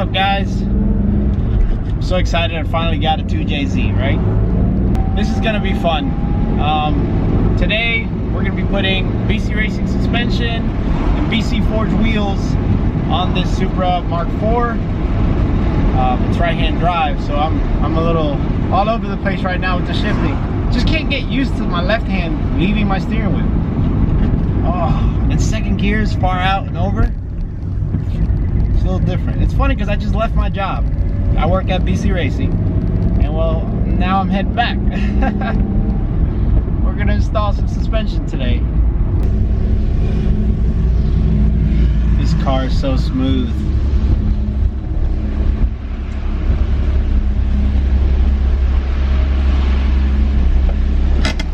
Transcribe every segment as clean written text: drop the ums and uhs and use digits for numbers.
up, guys? I'm so excited I finally got a 2JZ, right? This is gonna be fun. Today we're gonna be putting Bcracing suspension and Bcforged wheels on this Supra Mark IV. It's right-hand drive, so I'm a little all over the place right now with the shifting. Just can't get used to my left hand leaving my steering wheel. Oh, and second gear is far out and over. It's a little different. It's funny because I just left my job. I work at Bcracing, and well, now I'm heading back. We're gonna install some suspension today. This car is so smooth.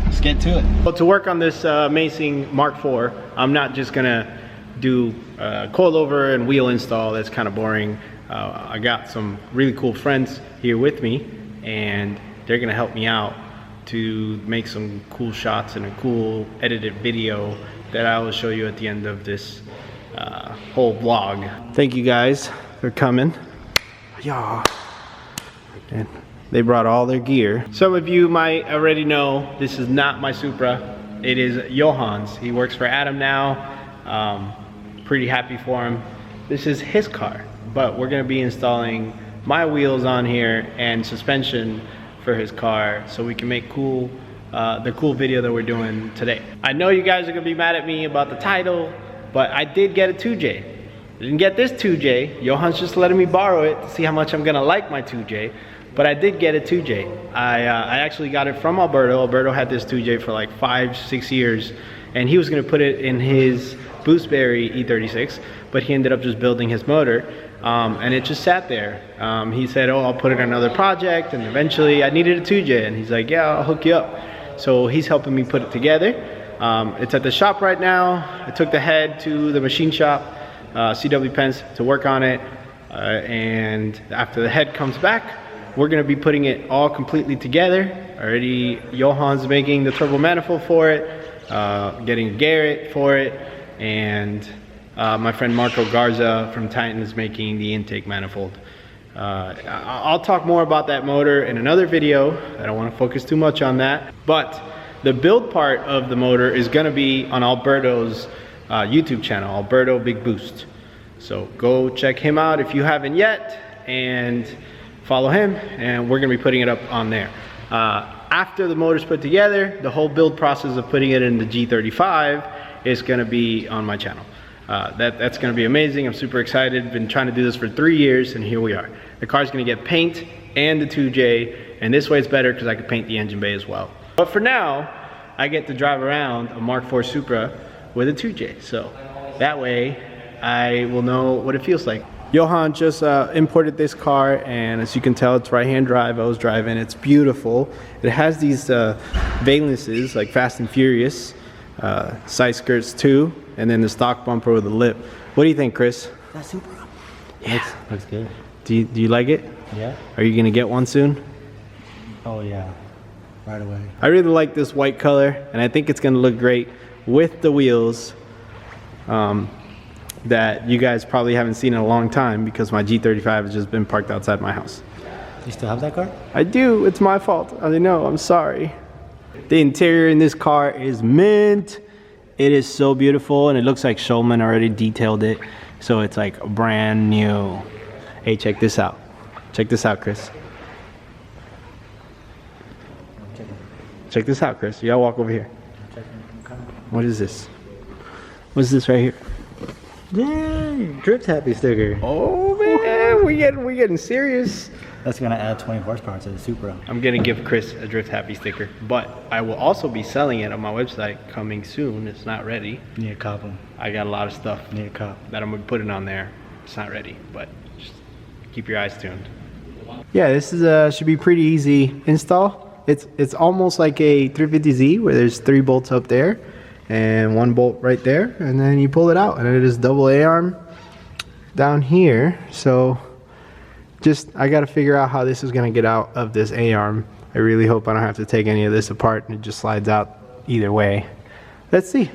Let's get to it. Well, to work on this Bcracing Mark IV, I'm not just gonna do coilover and wheel install. That's kind of boring. I got some really cool friends here with me, and they're gonna help me out to make some cool shots and a cool edited video that I will show you at the end of this whole vlog. Thank you guys for coming. Yeah. And they brought all their gear. Some of you might already know this is not my Supra. It is Johan's. He works for Adam now. Pretty happy for him. This is his car, but we're gonna be installing my wheels on here and suspension for his car so we can make the cool video that we're doing today. I know you guys are gonna be mad at me about the title, but I did get a 2J. I didn't get this 2J. Johan's just letting me borrow it to see how much I'm gonna like my 2J, but I did get a 2J. I actually got it from Alberto. Alberto had this 2J for like 5-6 years, and he was gonna put it in his Booseberry E36, but he ended up just building his motor, and it just sat there. He said, oh, I'll put it on another project, and eventually I needed a 2J, and he's like, yeah, I'll hook you up. So he's helping me put it together. It's at the shop right now. I took the head to the machine shop, CW Pence, to work on it, and after the head comes back, we're gonna be putting it all completely together. Already Johan's making the turbo manifold for it, getting Garrett for it, and my friend Marco Garza from Titan is making the intake manifold. I'll talk more about that motor in another video. I don't want to focus too much on that, but the build part of the motor is going to be on Alberto's YouTube channel, Alberto Big Boost. So go check him out if you haven't yet, and follow him, and we're going to be putting it up on there. After the motor's put together, the whole build process of putting it in the G35 is going to be on my channel. That's going to be amazing. I'm super excited. Been trying to do this for 3 years, and here we are. The car's going to get paint and the 2J, and this way it's better because I can paint the engine bay as well. But for now, I get to drive around a Mark IV Supra with a 2J, so that way I will know what it feels like. Johan just imported this car, and as you can tell, it's right-hand drive. I was driving. It's beautiful. It has these valences like Fast and Furious. Side skirts too, and then the stock bumper with the lip. What do you think, Chris? That's super. Yeah, looks good. Do you like it? Yeah. Are you gonna get one soon? Oh yeah, right away. I really like this white color, and I think it's gonna look great with the wheels that you guys probably haven't seen in a long time because my G35 has just been parked outside my house. You still have that car? I do. It's my fault. I know. I'm sorry. The interior in this car is mint. It is so beautiful, and it looks like Schulman already detailed it, so it's like brand new. Hey, check this out. Check this out, Chris. Check this out, Chris. You gotta walk over here. What is this? What is this right here? Dang, Drift Happy sticker. Oh man, we getting serious. That's gonna add 20 horsepower to the Supra. I'm gonna give Chris a Drift Happy sticker, but I will also be selling it on my website coming soon. It's not ready. You need a cop one. I got a lot of stuff You need a cop. that I'm gonna be putting on there. It's not ready, but just keep your eyes tuned. Yeah, this is should be pretty easy install. It's almost like a 350Z where there's 3 bolts up there and 1 bolt right there, and then you pull it out, and it is double A-arm down here. So I got to figure out how this is going to get out of this A-arm. I really hope I don't have to take any of this apart and it just slides out either way. Let's see.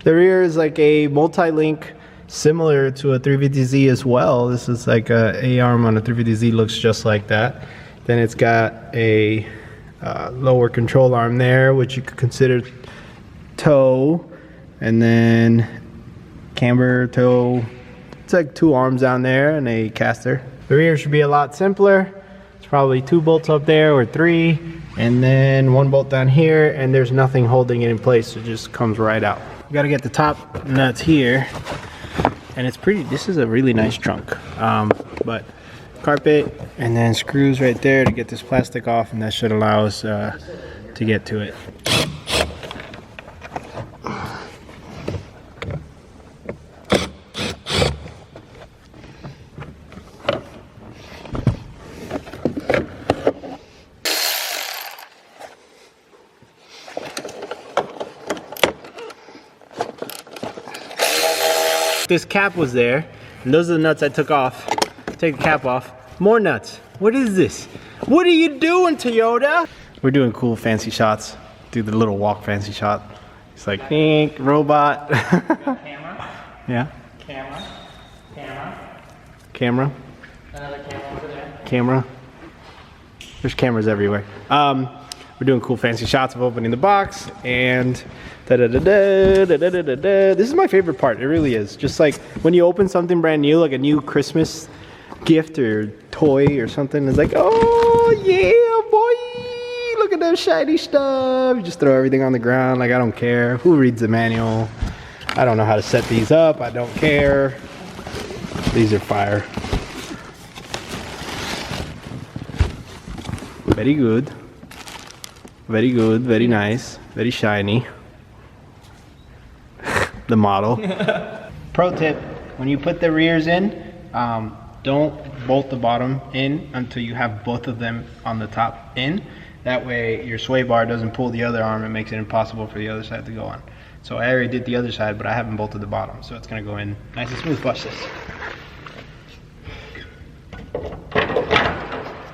The rear is like a multi-link similar to a 350Z as well. This is like a A-arm on a 350Z, looks just like that. Then it's got a lower control arm there, which you could consider toe, and then camber, toe. It's like 2 arms down there and a caster. The rear should be a lot simpler. It's probably 2 bolts up there or 3, and then 1 bolt down here, and there's nothing holding it in place. It just comes right out. You gotta get the top nuts here, and it's pretty, this is a really nice trunk. But carpet and then screws right there to get this plastic off, and that should allow us to get to it. This cap was there, and those are the nuts I took off. Take the cap off. More nuts. What is this? What are you doing, Toyota? We're doing cool fancy shots. Do the little walk fancy shot. It's like, think, robot. Camera. Yeah. Camera. Camera. Camera. Another camera over there. Camera. There's cameras everywhere. We're doing cool fancy shots of opening the box, and this is my favorite part. It really is. Just like when you open something brand new, like a new Christmas gift or toy or something, it's like, oh yeah, boy, look at that shiny stuff. You just throw everything on the ground. Like, I don't care who reads the manual. I don't know how to set these up. I don't care. These are fire. Very good. Very good, very nice, very shiny. The model. Pro tip, when you put the rears in, don't bolt the bottom in until you have both of them on the top in. That way your sway bar doesn't pull the other arm and makes it impossible for the other side to go on. So I already did the other side, but I haven't bolted the bottom, so it's gonna go in nice and smooth. Watch this.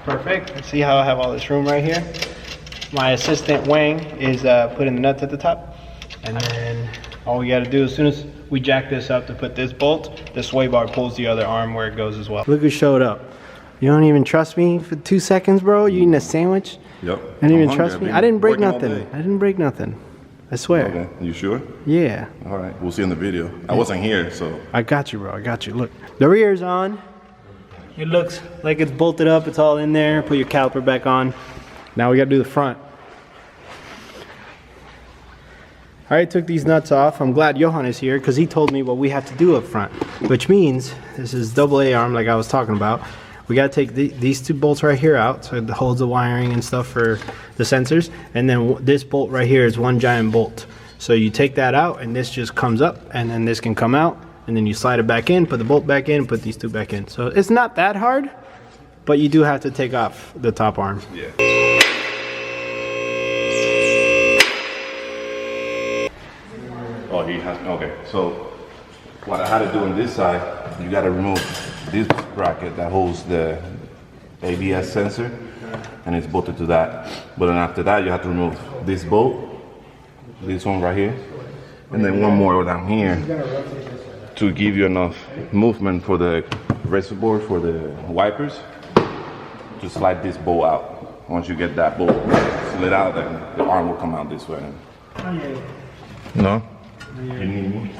Perfect. See how I have all this room right here? My assistant Wang is putting the nuts at the top, and then all we got to do, as soon as we jack this up to put this bolt, the sway bar pulls the other arm where it goes as well. Look who showed up. You don't even trust me for 2 seconds, bro? You eating a sandwich? Yep. You didn't even trust me? I didn't break nothing. I didn't break nothing. I swear. Okay. You sure? Yeah. All right. We'll see in the video. I wasn't here, so. I got you, bro. I got you. Look, the rear's on. It looks like it's bolted up. It's all in there. Put your caliper back on. Now we got to do the front. I already took these nuts off. I'm glad Johan is here because he told me what we have to do up front, which means this is double A arm like I was talking about. We got to take these 2 bolts right here out, so it holds the wiring and stuff for the sensors, and then this bolt right here is 1 giant bolt. So you take that out and this just comes up, and then this can come out, and then you slide it back in, put the bolt back in, put these 2 back in. So it's not that hard, but you do have to take off the top arm. Yeah. Oh, he has, okay. So what I had to do on this side, you got to remove this bracket that holds the ABS sensor, and it's bolted to that. But then after that, you have to remove this bolt, this one right here, and then one more down here to give you enough movement for the reservoir for the wipers to slide this bolt out. Once you get that bolt slid out, then the arm will come out this way. No? You need me?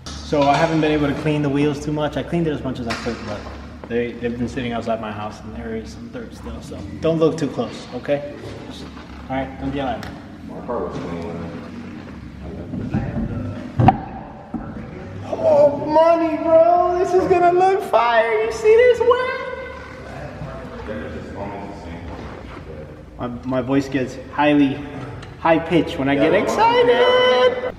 So I haven't been able to clean the wheels too much. I cleaned it as much as I could, but they've been sitting outside my house and there is some dirt still. So don't look too close, okay? All right, don't yell at me. Oh, money, bro! This is gonna look fire. You see this way? My voice gets high pitched when I get excited.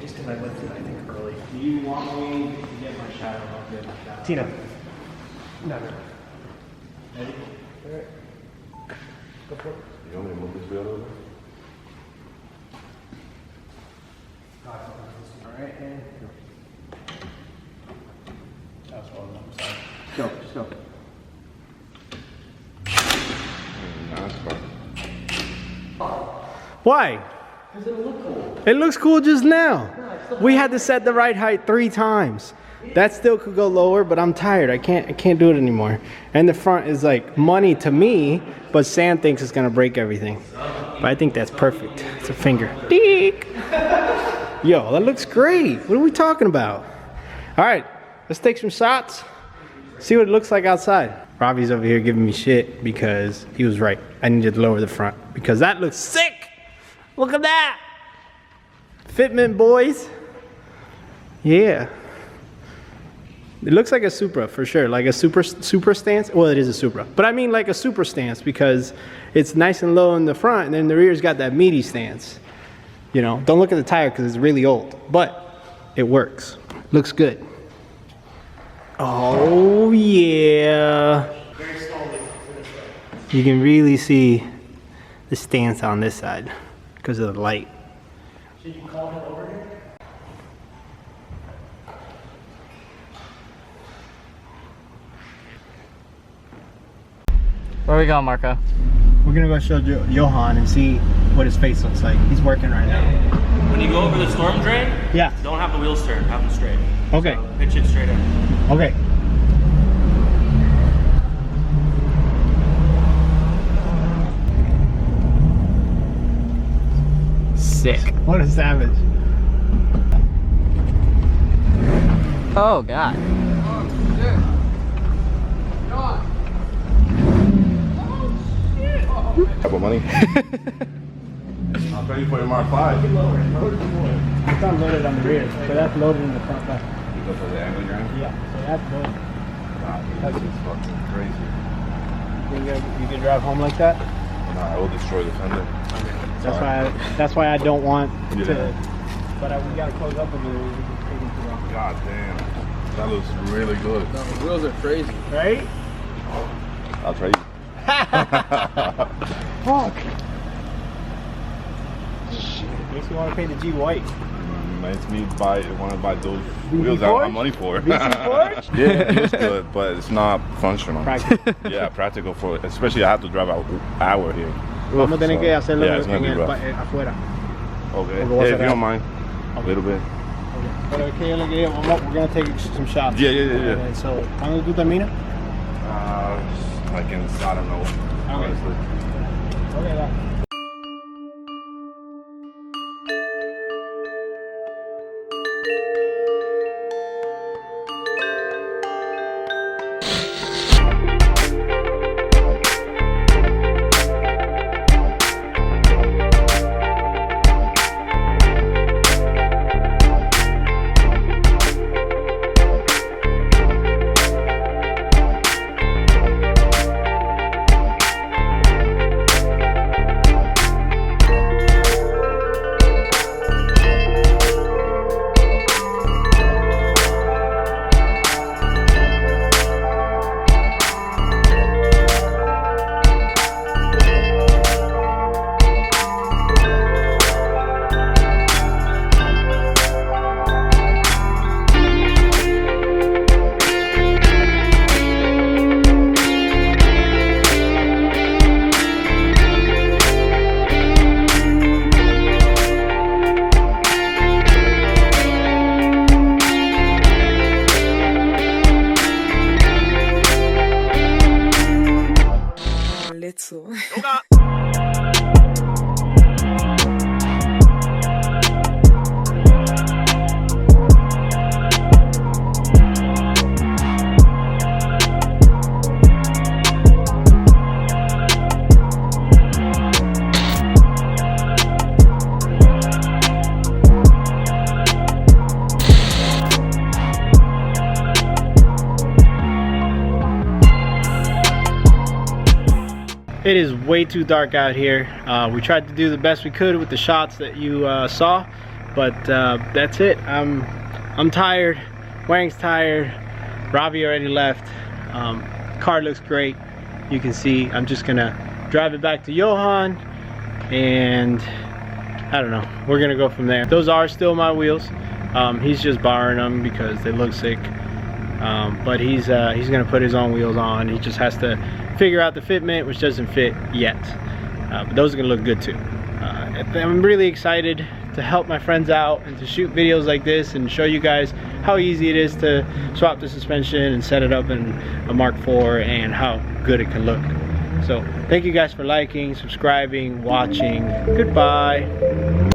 Just because I lifted, I think, early. Do you want me to get my shadow? I'll get my shadow. Tina. No. Ready? All right. Go for it. You want me to move this wheel over? All right, and go. That was well enough. Sorry. Go, just go. Nice part. Why? Because it'll look cool. It looks cool just now. We had to set the right height 3 times. That still could go lower, but I'm tired. I can't do it anymore. And the front is like money to me, but Sam thinks it's gonna break everything. But I think that's perfect. It's a finger. Deek. Yo, that looks great. What are we talking about? All right, let's take some shots. See what it looks like outside. Ravi's over here giving me shit because he was right. I needed to lower the front because that looks sick. Look at that. Fitment, boys. Yeah. It looks like a Supra for sure, like a Supra stance. Well, it is a Supra, but I mean like a Supra stance because it's nice and low in the front, and then the rear's got that meaty stance. You know, don't look at the tire because it's really old, but it works. Looks good. Oh yeah. You can really see the stance on this side because of the light. Should you call him over here? Where are we going, Marco? We're gonna go show Johan and see what his face looks like. He's working right now. When you go over the storm drain, Yeah. don't have the wheels turn, have them straight. Okay. So pitch it straight in. Okay. Sick. What a savage. Oh, God. Type of money. I'll pay you for your Mark 5. It's not loaded on the rear, so that's loaded in the front back. Because of the angle you're in? Yeah, so that's loaded. Nah, dude, that's just fucking crazy. You can drive home like that? Nah, I will destroy the fender. That's why I don't want Yeah. to. But we gotta close up a little. We can take it too long. God damn. That looks really good. The wheels are crazy. Right? I'll try you. Fuck. Makes me want to pay the G white. Makes me want to buy those Bcforged? wheels I have money for. Bcforged? Yeah, it looks good, but it's not functional. Practical. Yeah, practical for, especially I have to drive an hour here. Vamos a tener que hacerlo yeah, it's gonna be rough. afuera. Okay, We'll go yeah, if outside. you don't mind, a little bit. Pero es que yo le quería, we're gonna take some shots. Yeah. And so, ¿cuándo tú terminas? I don't know, honestly. Okay, dale. Little. It is way too dark out here. We tried to do the best we could with the shots that you saw, but that's it. I'm tired. Wang's tired. Ravi already left. Car looks great. You can see. I'm just gonna drive it back to Johan, and I don't know. We're gonna go from there. Those are still my wheels. He's just borrowing them because they look sick. But he's gonna put his own wheels on. He just has to figure out the fitment, which doesn't fit yet. But those are gonna look good too. I'm really excited to help my friends out and to shoot videos like this and show you guys how easy it is to swap the suspension and set it up in a Mark IV and how good it can look. So thank you guys for liking, subscribing, watching. Goodbye.